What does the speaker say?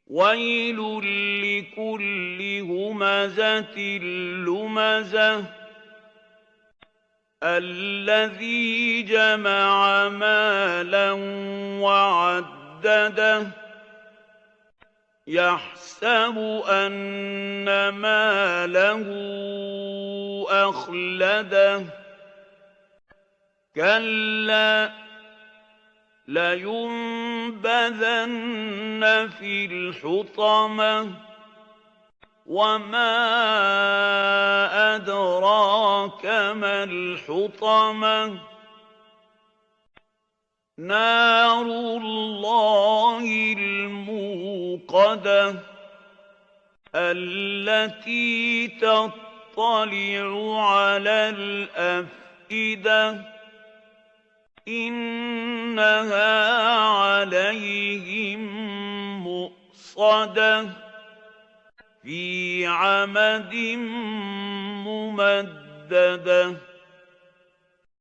وَيْلٌ لِّكُلِّ هُمَزَةٍ لُّمَزَةٍ الَّذِي جَمَعَ مَالًا وَعَدَّدَهُ يَحْسَبُ أَنَّ مَالَهُ أَخْلَدَهُ كَلَّا لَيُنبَذَنَّ فِي الْحُطَمَةِ وَمَا أَدْرَاكَ مَا الْحُطَمَةُ نَارُ اللَّهِ الْمُوقَدَةُ الَّتِي تَطَّلِعُ عَلَى الْأَفْئِدَةِ إِنَّهَا عَلَيْهِم مُّؤْصَدَةٌ فِي عَمَدٍ مُّمَدَّدَةٍ